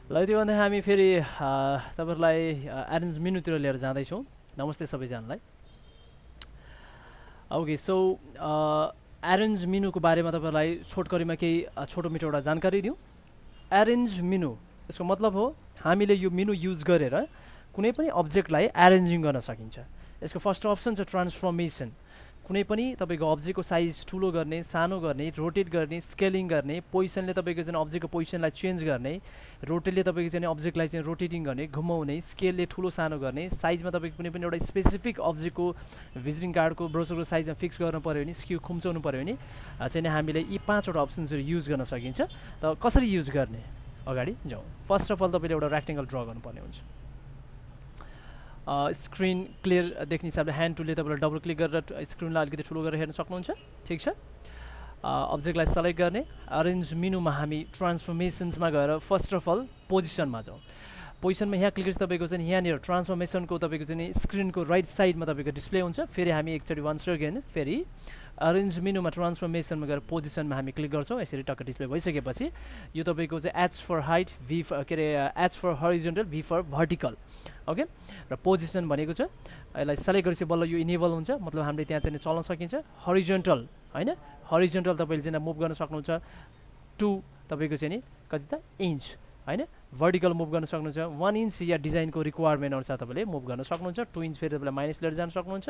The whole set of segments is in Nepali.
ल त्यो भन्दा हामी फेरि तपाईहरुलाई एरेन्ज मेनुतिर लिएर जाँदैछौँ। नमस्ते सबैजनालाई। ओके सो एरेन्ज मेनुको बारेमा तपाईहरुलाई छोटकरीमा केही छोटो मिठो एउटा जानकारी दिउँ। एरेन्ज मेनु यसको मतलब हो हामीले यो मेनु युज गरेर कुनै पनि अब्जेक्टलाई एरेन्जिङ गर्न सकिन्छ। यसको फर्स्ट अप्सन छ ट्रान्सफर्मेसन। कुनै पनि तपाईको अब्जेक्टको साइज ठुलो गर्ने, सानो गर्ने, रोटेट गर्ने, स्केलिङ गर्ने, पोजिसनले तपाईको चाहिँ अब्जेक्टको पोजिसनलाई चेन्ज गर्ने, रोटेटले तपाईको चाहिँ अब्जेक्टलाई चाहिँ रोटेटिङ गर्ने, घुमाउने, स्केलले ठुलो सानो गर्ने, साइजमा तपाईको कुनै पनि एउटा स्पेसिफिक अब्जेक्टको भिजिटिङ कार्डको ब्रोचरको साइजमा फिक्स गर्नु पर्यो भने, स्क्यू खुम्चाउनु पर्यो भने चाहिँ हामीले यी 5 वटा अप्सन्सहरु युज गर्न सकिन्छ। त कसरी युज गर्ने अगाडि जाउँ। फर्स्ट अफ अल तपाईले एउटा रेक्टेंगल ड्रा गर्नुपर्ने हुन्छ। स्क्रिन क्लियर देख्ने हिसाबले ह्यान्ड टुलले तपाईले डबल क्लिक गरेर स्क्रिनलाई अलिकति ठुलो गरेर हेर्न सक्नुहुन्छ। ठीक छ। अब्जेक्टलाई सेलेक्ट गर्ने। अरेन्ज मेनुमा हामी ट्रान्सफर्मेसन्समा गएर फर्स्ट अफ अल पोजिसनमा जाउँ। पोजिसनमा यहाँ क्लिक गरेपछि तपाईको चाहिँ यहाँनिर ट्रान्सफर्मेसनको तपाईको चाहिँ स्क्रिनको राइट साइडमा तपाईको डिस्प्ले हुन्छ। फेरि हामी एकचोटि वन्स अगेन फेरि अरेन्ज मेनुमा ट्रान्सफर्मेसनमा गएर पोजिसनमा हामी क्लिक गर्छौँ। यसरी टक्क डिस्प्ले भइसकेपछि यो तपाईको चाहिँ एच फर हाइट, भी के अरे H for horizontal, V for vertical. Okay र पोजिसन भनेको छ यसलाई सेलेक्ट गरेपछि बल्ल यो इनेबल हुन्छ, मतलब हामीले त्यहाँ चाहिँ चल्न सकिन्छ। हरिजोन्टल हैन, हरिजोन्टल तपाईले चाहिँ मुभ गर्न सक्नुहुन्छ 2 तपाईको चाहिँ नि कति त इन्च हैन। भर्टिकल मुभ गर्न सक्नुहुन्छ 1 इन्च या डिजाइनको रिक्वायरमेन्ट अनुसार तपाईले मुभ गर्न सक्नुहुन्छ। 2 इन्च फेरि तपाईले माइनस लिएर जान सक्नुहुन्छ,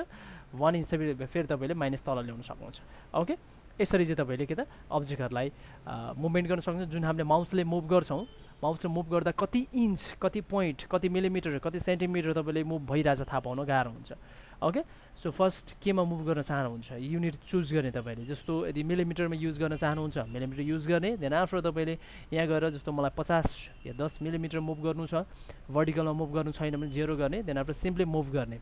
1 इन्च फेरि तपाईले माइनस तल ल्याउन सक्नुहुन्छ। ओके यसरी चाहिँ तपाईले के त अब्जेक्टहरुलाई मुभमेन्ट गर्न सक्नुहुन्छ। जुन हामीले माउसले मुभ गर्छौं, माउसले मुभ गर्दा कति इन्च, कति पोइन्ट, कति मिलिमिटर, कति सेन्टिमिटर तपाईले मुभ भइरहेछ थाहा पाउन गाह्रो हुन्छ। ओके सो फर्स्ट केमा मुभ गर्न चाहनुहुन्छ युनिट चुज गर्ने तपाईले। जस्तो यदि मिलिमिटरमा युज गर्न चाहनुहुन्छ मिलिमिटर युज गर्ने। देन आफ्टर तपाईले यहाँ गएर जस्तो मलाई 50 या 10 मिलिमिटर मुभ गर्नु छ, भर्टिकलमा मुभ गर्नु छैन भने 0 गर्ने। देन आफ्टर सिम्पली मुभ गर्ने।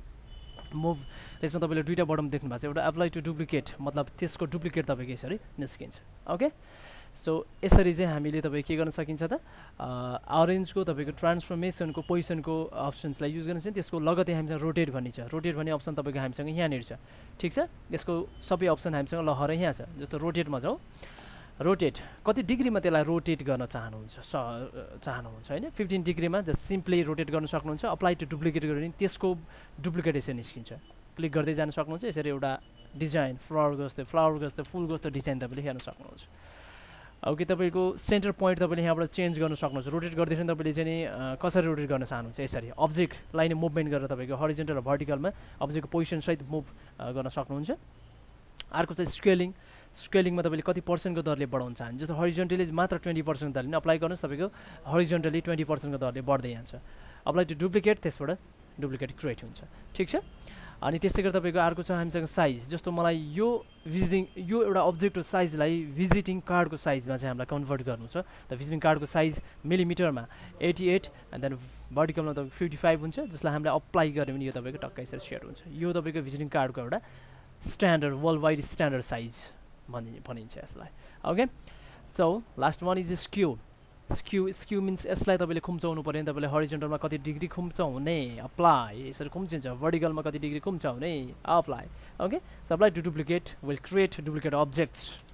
मुभ यसमा तपाईले दुईटा बटन देख्नु भएको छ। एउटा एप्लाई टु डुप्लिकेट, मतलब त्यसको डुप्लिकेट तपाईको यसरी निस्किन्छ। ओके सो यसरी चाहिँ हामीले तपाई के गर्न सकिन्छ त अरेन्जको तपाईको ट्रान्सफर्मेसनको पोजिसनको अप्सन्सलाई युज गर्न सकिन्छ। त्यसको लगतै हामीसँग रोटेट भन्ने छ। रोटेट भन्ने अप्सन तपाईको हामीसँग यहाँनिर छ। ठीक छ। यसको सबै अप्सन हामीसँग लहर यहाँ छ। जस्तो रोटेटमा जाउँ। रोटेट कति डिग्रीमा त्यसलाई रोटेट गर्न चाहनुहुन्छ हैन। 15 डिग्रीमा जस्ट सिम्पली रोटेट गर्न सक्नुहुन्छ। अप्लाई टु डुप्लिकेट गर्यो भने त्यसको डुप्लिकेट यसरी निस्किन्छ। क्लिक गर्दै जान सक्नुहुन्छ। यसरी एउटा डिजाइन फ्लावरको जस्तै फुलको जस्तो डिजाइन तपाईले हेर्न सक्नुहुन्छ। ओके तपाईको सेन्टर पोइन्ट तपाईले यहाँबाट चेन्ज गर्न सक्नुहुन्छ। रोटेट गर्दैखेरि तपाईले चाहिँ नि कसरी रोटेट गर्न चाहनुहुन्छ यसरी अब्जेक्टलाई नै मुभमेन्ट गरेर तपाईको हरिजोन्टल र भर्टिकलमा अब्जेक्टको पोजिसन सहित मुभ गर्न सक्नुहुन्छ। अर्को चाहिँ स्केलिङ। स्केलिङमा तपाईले कति पर्सेन्टको दरले बढाउन चाहनुहुन्छ। जस्तो हरिजोन्टली मात्र 20% दरले नै अप्लाई गर्नुस्, तपाईको हरिजोन्टली 20% को दरले बढ्दै जान्छ। अप्लाई टु डुप्लिकेट, त्यसबाट डुप्लिकेट क्रिएट हुन्छ। ठीक छ। अनि त्यसै गरी तपाईको अर्को छ हामीसँग साइज। जस्तो मलाई यो एउटा अब्जेक्टको साइजलाई भिजिटिङ कार्डको साइजमा चाहिँ हामीलाई कन्भर्ट गर्नु छ। त भिजिटिङ कार्डको साइज मिलिमिटरमा 88 एन्ड देन भर्टिकलमा तपाईको 55 हुन्छ, जसलाई हामीले अप्लाई गर्यो भने यो तपाईको टक्कै यसरी सेट हुन्छ। यो तपाईको भिजिटिङ कार्डको एउटा standard world wide standard size भनिन्छ यसलाई। Okay so last one is skew. Skew means यसलाई तपाईले खुम्चाउनु पर्यो नि। तपाईले हरिजोन्टलमा कति डिग्री खुम्चाउने अप्लाई, यसरी खुम्चिन्छ। भर्टिकलमा कति डिग्री खुम्चाउने apply. Okay so apply to duplicate will create duplicate objects.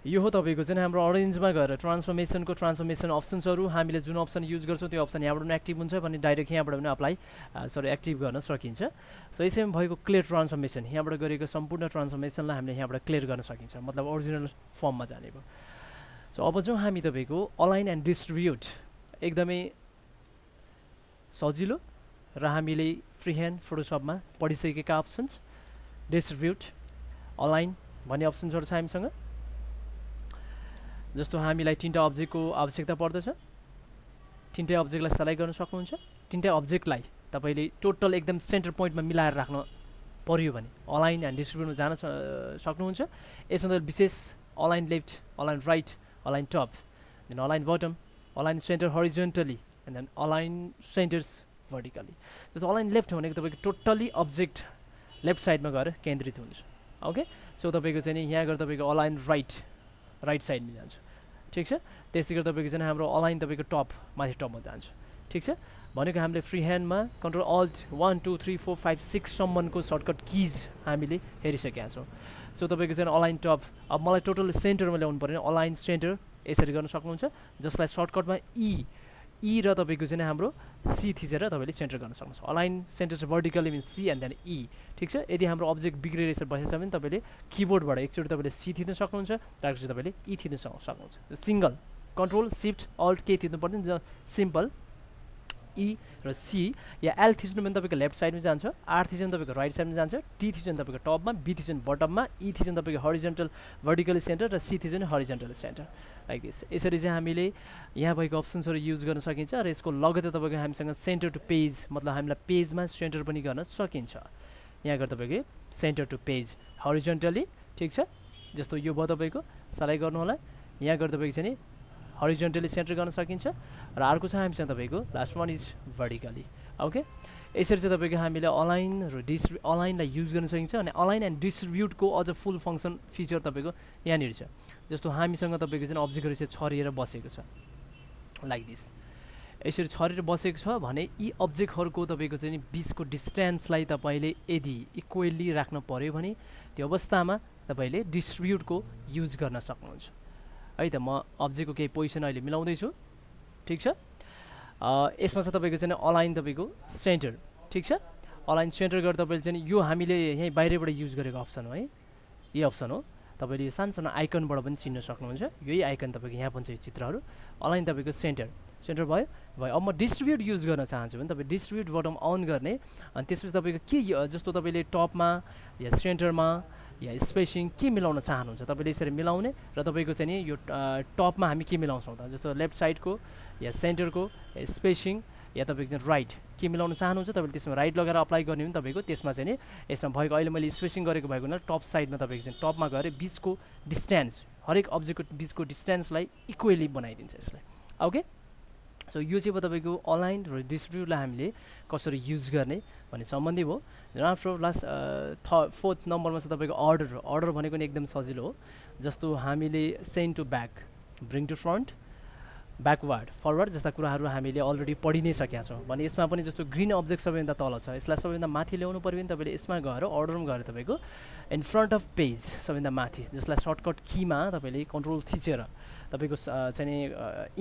यो हो तपाईको चाहिँ हाम्रो अरेन्जमा गएर ट्रान्सफर्मेसन अप्सन्सहरु। हामीले जुन अप्सन युज गर्छौं त्यो अप्सन यहाँबाट पनि एक्टिभ हुन्छ भने डाइरेक्ट यहाँबाट पनि अप्लाई एक्टिभ गर्न सकिन्छ। सो यसैमा भएको क्लियर ट्रान्सफर्मेसन, यहाँबाट गरेको सम्पूर्ण ट्रान्सफर्मेसनलाई हामीले यहाँबाट क्लियर गर्न सकिन्छ, मतलब ओरिजिनल फर्ममा जाने भयो। सो अब जो हामी तपाईको अलाइन एन्ड डिस्ट्रिब्युट एकदमै सजिलो र हामीले फ्री ह्यान्ड फोटोसपमा पढिसकेका अप्सन्स। डिस्ट्रिब्युट, अलाइन भन्ने अप्सन्सहरु छ हामीसँग। जस्तो हामीलाई 3टा अब्जेक्टको आवश्यकता पर्दछ, 3टै अब्जेक्टलाई सेलेक्ट गर्न सक्नुहुन्छ। 3टै अब्जेक्टलाई तपाईले टोटल एकदम सेन्टर पोइन्टमा मिलाएर राख्न पर्यो भने अलाइन एन्ड डिस्ट्रिब्युटमा जान सक्नुहुन्छ। यसमा विशेष align left, align right, align top, then align bottom, align center horizontally, and then align centers vertically. जस्तो align left भनेको तपाईको टोटली अब्जेक्ट लेफ्ट साइडमा गएर केन्द्रित हुन्छ। ओके सो तपाईको चाहिँ नि यहाँ गएर तपाईको अलाइन राइट साइडमा जान्छ। ठीक छ। त्यसै गरी तपाईको चाहिँ हाम्रो अलाइन तपाईको टप माथि टपमा जान्छ। ठीक छ। भनेको हामीले फ्री ह्यान्डमा कन्ट्रोल अल्ट 1 2 3 4 5 6 सम्मको सर्टकट किज हामीले हेरिसकेका छौँ। सो तपाईको चाहिँ अलाइन टप। अब मलाई टोटल सेन्टरमा ल्याउनु पर्यो, अलाइन सेन्टर यसरी गर्न सक्नुहुन्छ, जसलाई सर्टकटमा ई र तपाईँको चाहिँ हाम्रो सी थिचेर तपाईँले सेन्टर गर्न सक्नुहुन्छ। अलाइन सेन्टर चाहिँ vertically means C and then E, ठिक छ। यदि हाम्रो अब्जेक्ट बिग्रेर बसेछ भने तपाईँले किबोर्डबाट एकचोटि तपाईँले सी थिच्न सक्नुहुन्छ, त्यसपछि तपाईँले ई थिच्न सक्नुहुन्छ। सिङ्गल कन्ट्रोल सिफ्ट अल्ट के थिच्नु पर्दैन, सिम्पल ई र सी या एल थिच्नु भने तपाईँको लेफ्ट साइडमा जान्छ, आर थिच्नु भने तपाईँको राइट साइडमा जान्छ, टी थिच्नु भने तपाईँको टपमा, बी थिच्नु भने बटममा, ई थिच्नु भने तपाईँको हरिजेन्टल भर्टिकली सेन्टर र सी थिच्नु भने हरिजेन्टल सेन्टर, लाइक दिस। यसरी चाहिँ हामीले यहाँ भएको अप्सन्सहरू युज गर्न सकिन्छ र यसको लगतै तपाईँको हामीसँग सेन्टर टु पेज, मतलब हामीलाई पेजमा सेन्टर पनि गर्न सकिन्छ। यहाँ गएर तपाईँको सेन्टर टु पेज हरिजेन्टली, ठिक छ। जस्तो यो भयो तपाईँको, सलाई गर्नु होला। यहाँ गएर तपाईँको चाहिँ नि हरिजेन्टली सेन्टर गर्न सकिन्छ र अर्को छ हामीसँग तपाईँको last one is vertically, okay. यसरी चाहिँ तपाईँको हामीले अलाइन र अलाइनलाई युज गर्न सकिन्छ। अनि अलाइन एन्ड डिस्ट्रिब्युटको अझ फुल फङ्सन फिचर तपाईँको यहाँनिर छ। जस्तो हामीसँग तपाईँको चाहिँ अब्जेक्टहरू चाहिँ छरिएर बसेको छ, लाइक दिस। यसरी छरिएर बसेको छ भने यी अब्जेक्टहरूको तपाईँको चाहिँ बिचको डिस्टेन्सलाई तपाईँले यदि इक्वेली राख्न पऱ्यो भने त्यो अवस्थामा तपाईँले डिस्ट्रिब्युटको युज गर्न सक्नुहुन्छ है त। म अब्जेक्टको केही पोजिसन अहिले मिलाउँदैछु, ठिक छ। यसमा छ तपाईँको चाहिँ अलाइन तपाईँको सेन्टर, ठिक छ। अलाइन सेन्टर गरेर तपाईँले चाहिँ यो हामीले यहीँ बाहिरबाट युज गरेको अप्सन हो है, यो अप्सन हो। तपाईँले यो सानो आइकनबाट पनि चिन्न सक्नुहुन्छ। यही आइकन तपाईँको यहाँ पनि छ चित्रहरू। अलाइन तपाईँको सेन्टर भयो। अब म डिस्ट्रिब्युट युज गर्न चाहन्छु भने तपाईँ डिस्ट्रिब्युट बटन अन गर्ने, अनि त्यसपछि तपाईँको के जस्तो तपाईँले टपमा या सेन्टरमा या स्पेसिङ के मिलाउन चाहनुहुन्छ तपाईँले यसरी मिलाउने र तपाईँको चाहिँ नि यो टपमा हामी के मिलाउँछौँ त, जस्तो लेफ्ट साइडको या सेन्टरको या स्पेसिङ या तपाईँको चाहिँ राइट के मिलाउन चाहनुहुन्छ तपाईँले त्यसमा राइट लगाएर अप्लाई गर्ने भने तपाईँको त्यसमा चाहिँ नि यसमा भएको अहिले मैले स्पेसिङ गरेको भएको हुनाले टप साइडमा तपाईँको चाहिँ टपमा गएर बिचको डिस्टेन्स हरेक अब्जेक्टको बिचको डिस्टेन्सलाई इक्वेली बनाइदिन्छ यसलाई, ओके। सो यो चाहिँ तपाईँको अलाइन र डिस्ट्रिब्युटलाई हामीले कसरी युज गर्ने भन्ने सम्बन्धी भयो। आफ्टर लास्ट फोर्थ नम्बरमा छ तपाईँको अर्डर भनेको नि एकदम सजिलो हो। जस्तो हामीले send to back, bring to front, backward, forward जस्ता कुराहरू हामीले अलरेडी पढि नै सकेका छौँ भने यसमा पनि जस्तो ग्रिन अब्जेक्ट सबैभन्दा तल छ, यसलाई सबैभन्दा माथि ल्याउनु पऱ्यो भने तपाईँले यसमा गएर अर्डरमा गएर तपाईँको इन फ्रन्ट अफ पेज सबैभन्दा माथि, जसलाई सर्टकट कीमा तपाईँले कन्ट्रोल थिचेर तपाईँको चाहिँ नि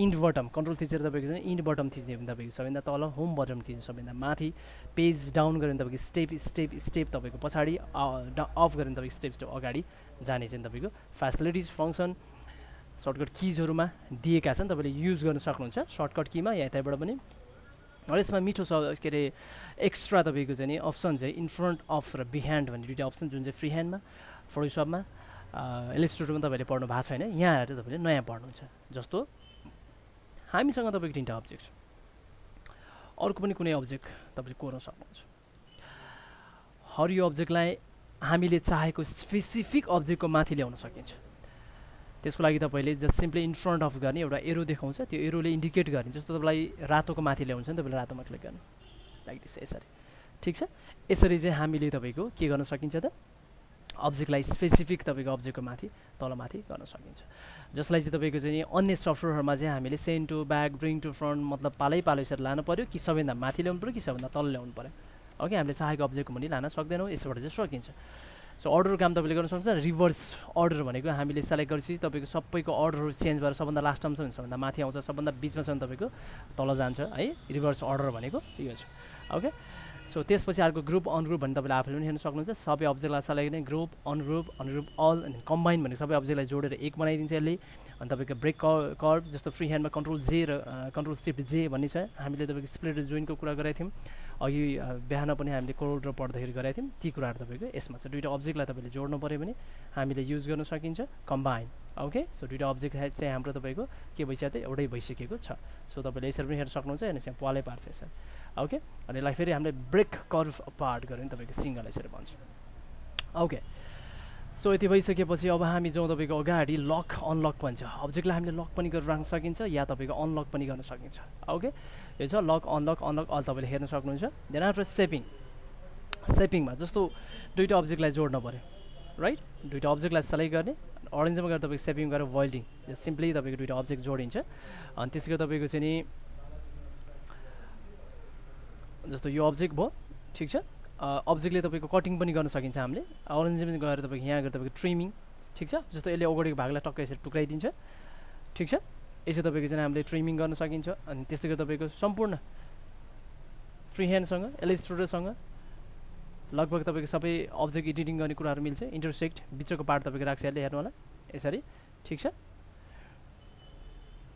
इन्ड बटम कन्ट्रोल थिचेर तपाईँको चाहिँ इन्ड बटम थिच्ने भने तपाईँको सबैभन्दा तल, होम बटम थिच्ने सबैभन्दा माथि, पेज डाउन गऱ्यो भने तपाईँको स्टेप तपाईँको पछाडि, अफ गऱ्यो भने तपाईँको स्टेप अगाडि जाने चाहिँ तपाईँको फेसिलिटिज फङ्सन सर्टकट किजहरूमा दिएका छन्, तपाईँले युज गर्न सक्नुहुन्छ सर्टकट कीमा या यताबाट पनि। र यसमा मिठो छ के अरे एक्स्ट्रा तपाईँको चाहिँ नि अप्सन चाहिँ इन फ्रन्ट अफ र बिहाइन्ड भन्ने दुईवटा अप्सन जुन चाहिँ फ्री ह्यान्डमा फोटोसपमा इलिस्ट्रेटरमा तपाईँले पढ्नु भएको छैन, यहाँ आएर तपाईँले नयाँ पढ्नुहुन्छ। जस्तो हामीसँग तपाईँको तिनवटा अब्जेक्ट छ, अर्को पनि कुनै अब्जेक्ट तपाईँले कोर्न सक्नुहुन्छ। हरियो अब्जेक्टलाई हामीले चाहेको स्पेसिफिक अब्जेक्टको माथि ल्याउन सकिन्छ। त्यसको लागि तपाईँले just simply in front of गर्ने एउटा एरो देखाउँछ, त्यो एरोले इन्डिकेट गर्ने। जस्तो तपाईँलाई रातोको माथि ल्याउँछ नि, तपाईँले रातोमा क्लिक गर्ने लाइक दिस, यसरी, ठिक छ। यसरी चाहिँ हामीले तपाईँको के गर्न सकिन्छ त, अब्जेक्टलाई स्पेसिफिक तपाईँको अब्जेक्टको माथि तलमाथि गर्न सकिन्छ। जसलाई चाहिँ तपाईँको चाहिँ अन्य सफ्टवेयरहरूमा चाहिँ हामीले send to back, bring to front मतलब पालै यसरी लानु पऱ्यो कि सबैभन्दा माथि ल्याउनु पऱ्यो कि सबैभन्दा तल ल्याउनु पऱ्यो, ओके। हामीले चाहेको अब्जेक्टको पनि लान सक्दैनौँ, यसबाट चाहिँ सकिन्छ। सो अर्डरको काम तपाईँले गर्न सक्नुहुन्छ। रिभर्स अर्डर भनेको हामीले सेलेक्ट गरेपछि तपाईँको सबैको अर्डरहरू चेन्ज भएर सबभन्दा लास्टमा छ भने सबभन्दा माथि आउँछ, सबभन्दा बिचमा छ भने तपाईँको तल जान्छ है। रिभर्स अर्डर भनेको यो छ, ओके। सो त्यसपछि अर्को ग्रुप अनग्रुप भन्ने तपाईँले आफूले पनि हेर्न सक्नुहुन्छ। सबै अब्जेक्टलाई सेलेक्ट गर्ने ग्रुप अनग्रुप अल अनि कम्बाइन भनेको सबै अब्जेक्टलाई जोडेर एक बनाइदिन्छ यसले। अनि तपाईँको ब्रेक कर्भ जस्तो फ्री ह्यान्डमा कन्ट्रोल जे र कन्ट्रोल सिफ्ट जे भन्ने छ। हामीले तपाईँको स्प्लिट र जोइनको कुरा गरेका थियौँ अघि बिहान पनि हामीले कोड र पढ्दाखेरि गरेका थियौँ, ती कुराहरू तपाईँको यसमा छ। दुईवटा अब्जेक्टलाई तपाईँले जोड्नु पऱ्यो भने हामीले युज गर्न सकिन्छ कम्बाइन, ओके। सो दुईवटा अब्जेक्ट चाहिँ हाम्रो तपाईँको के भइसक्यो त एउटै भइसकेको छ। सो तपाईँले यसरी पनि हेर्न सक्नुहुन्छ, अनि चाहिँ पालै पार्छ यसरी, ओके। अनि यसलाई फेरि हामीले ब्रेक कर्भ पार्ट गऱ्यो भने तपाईँको सिङ्गल यसरी भन्छ, ओके। सो यति भइसकेपछि अब हामी जाउँ तपाईँको अगाडि लक अनलक भन्छ। अब्जेक्टलाई हामीले लक पनि गरेर राख्न सकिन्छ या तपाईँको अनलक पनि गर्न सकिन्छ, ओके। यो छ लक अनलक अल तपाईँले हेर्न सक्नुहुन्छ। देन आफ्टर सेपिङमा जस्तो दुईवटा अब्जेक्टलाई जोड्न पऱ्यो, राइट। दुईवटा अब्जेक्टलाई सेलेक्ट गर्ने, अरेन्जमा गएर तपाईँको सेपिङ गरेर वेल्डिङ सिम्पली तपाईँको दुईवटा अब्जेक्ट जोडिन्छ। अनि त्यसै गरी तपाईँको चाहिँ नि जस्तो यो अब्जेक्ट भयो, ठिक छ। अब्जेक्टले तपाईँको कटिङ पनि गर्न सकिन्छ हामीले। अरेन्जमा गएर तपाईँको यहाँ गएर तपाईँको ट्रिमिङ, ठिक छ। जस्तो यसले अगाडिको भागलाई टक्कै यसरी टुक्राइदिन्छ, ठिक छ। यसो तपाईँको चाहिँ हामीले ट्रिमिङ गर्न सकिन्छ। अनि त्यस्तै गरी तपाईँको सम्पूर्ण फ्री ह्यान्डसँग इलिस्ट्रेटरसँग लगभग तपाईँको सबै अब्जेक्ट एडिटिङ गर्ने कुराहरू मिल्छ। इन्टरसेक्ट बिचको पार्ट तपाईँको राख्छ यसले, हेर्नु होला यसरी, ठिक छ।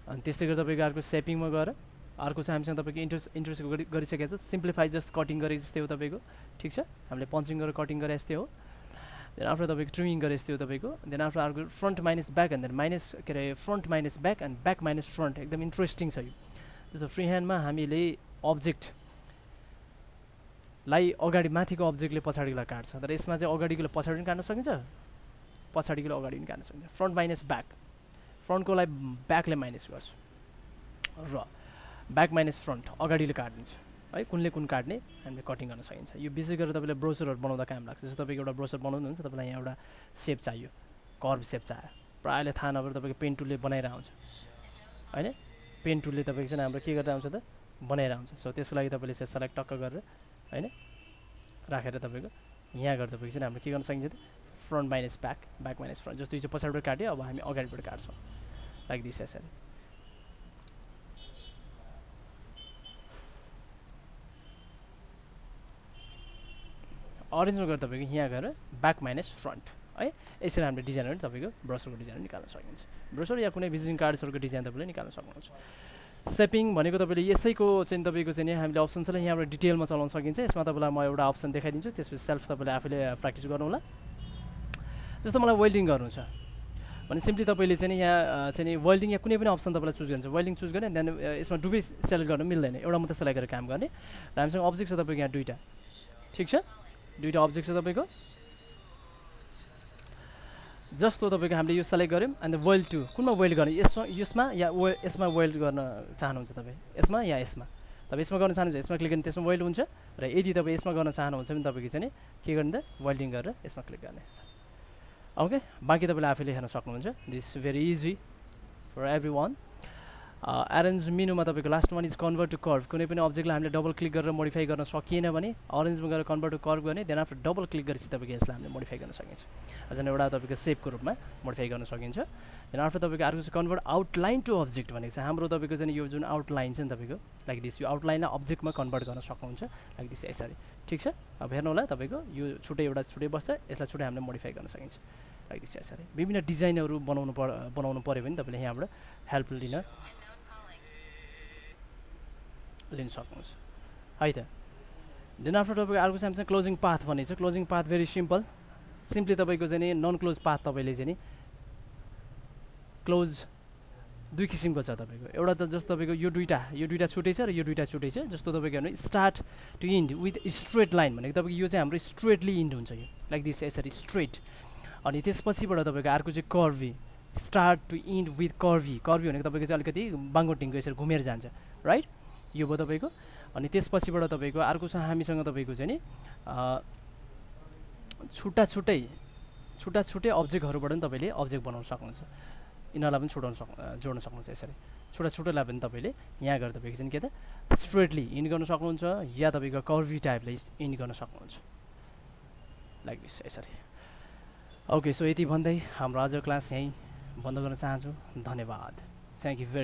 अनि त्यस्तै गरी तपाईँको अर्को सेपिङमा गएर अर्को चाहिँ हामीसँग तपाईँको इन्टरसेक्ट गरिसकेको छ। सिम्प्लिफाई जस्ट कटिङ गरे जस्तै हो तपाईँको, ठिक छ। हामीले पन्चिङ गरेर कटिङ गरे जस्तै हो। देन आफ्टर तपाईँको ट्रिमिङ गरे जस्तै हो तपाईँको। देन आफ्टर अर्को front minus back end then minus के अरे front minus back end back minus front, एकदम इन्ट्रेस्टिङ छ यो। जस्तो फ्री ह्यान्डमा हामीले अब्जेक्टलाई अगाडि माथिको अब्जेक्टले पछाडिकोलाई काट्छ, तर यसमा चाहिँ अगाडिकोले पछाडि पनि काट्न सकिन्छ, पछाडिकोले अगाडि पनि काट्न सकिन्छ। फ्रन्ट माइनस ब्याक, फ्रन्टकोलाई ब्याकले माइनस गर्छ र ब्याक माइनस फ्रन्ट अगाडिले काटिदिन्छ है। कुनले कुन काट्ने हामीले कटिङ गर्न सकिन्छ। यो विशेष गरेर तपाईँले ब्रोसरहरू बनाउँदा काम लाग्छ। जस्तो तपाईँको एउटा ब्रोसर बनाउनुहुन्छ, तपाईँलाई यहाँ एउटा सेप चाहियो, कर्भ सेप चाहियो, प्रायःले थाहा नभएर तपाईँको पेन टुलले बनाएर आउँछ होइन। पेन टुलले तपाईँको चाहिँ हाम्रो के गरेर आउँछ त, बनाएर आउँछ। सो त्यसको लागि तपाईँले चाहिँ सेलेक्ट टक्क गरेर होइन राखेर तपाईँको यहाँ गरेर तपाईँको चाहिँ हाम्रो के गर्न सकिन्छ त, front minus back, back minus front. जस्तो यो चाहिँ पछाडिबाट काट्यो, अब हामी अगाडिबाट काट्छौँ लाइक दिस यसरी। अरेन्जमा गएर तपाईँको यहाँ गएर ब्याक माइनस फ्रन्ट है। यसरी हामीले डिजाइनहरू तपाईँको ब्रसरको डिजाइनहरू निकाल्न सकिन्छ। ब्रसर या कुनै भिजिटिङ कार्ड्सहरूको डिजाइन तपाईँले निकाल्न सक्नुहुन्छ। सेपिङ भनेको तपाईँले यसैको चाहिँ तपाईँको चाहिँ हामीले अप्सन छ, यहाँबाट डिटेलमा चलाउन सकिन्छ। यसमा तपाईँलाई म एउटा अप्सन देखाइदिन्छु, त्यसपछि सेल्फ तपाईँले आफैले प्र्याक्टिस गर्नु होला। जस्तो मलाई वेल्डिङ गर्नु छ भने सिम्पली तपाईँले चाहिँ यहाँ चाहिँ वेल्डिङ या कुनै पनि अप्सन तपाईँलाई चुज गर्नुहुन्छ। वेल्डिङ चुज गर्ने, देन यसमा दुवै सेलेक्ट गर्नु मिल्दैन, एउटा मात्रै सेलेक्ट गरेर काम गर्ने। र हामीसँग अब्जेक्ट छ तपाईँको यहाँ दुईवटा, ठिक छ, दुईवटा अब्जेक्ट छ तपाईँको। जस्तो तपाईँको हामीले यो सेलेक्ट गऱ्यौँ एन्ड वेल्ड टु, कुनमा वेल्ड गर्ने, यसमा या यसमा वेल्ड गर्न चाहनुहुन्छ तपाईँ, यसमा या यसमा। तपाईँ यसमा गर्न चाहनुहुन्छ यसमा क्लिक गर्ने, त्यसमा वेल्ड हुन्छ। र यदि तपाईँ यसमा गर्न चाहनुहुन्छ भने तपाईँको चाहिँ के गर्ने त, वेल्डिङ गरेर यसमा क्लिक गर्ने। ओके, बाँकी तपाईँले आफैले हेर्न सक्नुहुन्छ। This very easy for everyone. Arrange मेनुमा तपाईँको last one is convert to curve. कुनै पनि अब्जेक्टलाई हामीले डबल क्लिक गरेर मोडिफाई गर्न सकिएन भने अरेन्जमा गएर कन्भर्ट टु कर्भ गर्ने, देन आफ्टर डबल क्लिक गरेपछि तपाईँको यसलाई हामीले मोडिफाई गर्न सकिन्छ। झन् एउटा तपाईँको सेपको रूपमा मोडिफाई गर्न सकिन्छ। देन आफ्टर तपाईँको अर्को चाहिँ कन्भर्ट आउटलाइन टु अब्जेक्ट भनेको छ। हाम्रो तपाईँको चाहिँ यो जुन आउटलाइन छ नि तपाईँको लाइक दिस, यो आउटलाइनलाई अब्जेक्टमा कन्भर्ट गर्न सक्नुहुन्छ लाइक दिस यसरी, ठिक छ। अब हेर्नु होला तपाईँको यो छुट्टै एउटा छुट्टै बस्छ, यसलाई छुट्टै हामीले मोडिफाई गर्न सकिन्छ लाइक दिस यसरी। विभिन्न डिजाइनहरू बनाउनु पऱ्यो भने तपाईँले यहाँबाट हेल्प लिन सक्नुहुन्छ है त। देन आफ्टर तपाईँको अर्को चाहिँ हामीसँग क्लोजिङ पाथ भन्ने छ। Closing path very simple, simply तपाईँको चाहिँ नन क्लोज पाथ तपाईँले चाहिँ क्लोज दुई किसिमको छ तपाईँको। एउटा त जस्तो तपाईँको यो दुईवटा छुट्टै छ र यो दुईवटा छुट्टै छ। जस्तो तपाईँको हेर्नु start to end with straight line भनेको तपाईँको यो चाहिँ हाम्रो स्ट्रेटली इन्ड हुन्छ यो लाइक दिस यसरी स्ट्रेट। अनि त्यसपछिबाट तपाईँको अर्को चाहिँ कर्भी, स्टार्ट टु इन्ड विथ कर्भी। कर्भी भनेको तपाईँको चाहिँ अलिकति बाङ्गोटिङको यसरी घुमेर जान्छ, राइट, यो भयो तपाईँको। अनि त्यसपछिबाट तपाईँको अर्को छ हामीसँग तपाईँको चाहिँ नि छुट्टा छुट्टै अब्जेक्टहरूबाट पनि तपाईँले अब्जेक्ट बनाउन सक्नुहुन्छ। यिनीहरूलाई पनि जोड्न सक्नुहुन्छ यसरी। छुट्टालाई पनि तपाईँले यहाँ गएर तपाईँको चाहिँ के त स्ट्रेटली इन्ड गर्न सक्नुहुन्छ या तपाईँको कर्भी टाइपले इन्ड गर्न सक्नुहुन्छ लाइक दिस यसरी। ओके, सो यति भन्दै हाम्रो आज क्लास यहीँ बन्द गर्न चाहन्छु। धन्यवाद, थ्याङ्क यू भेरी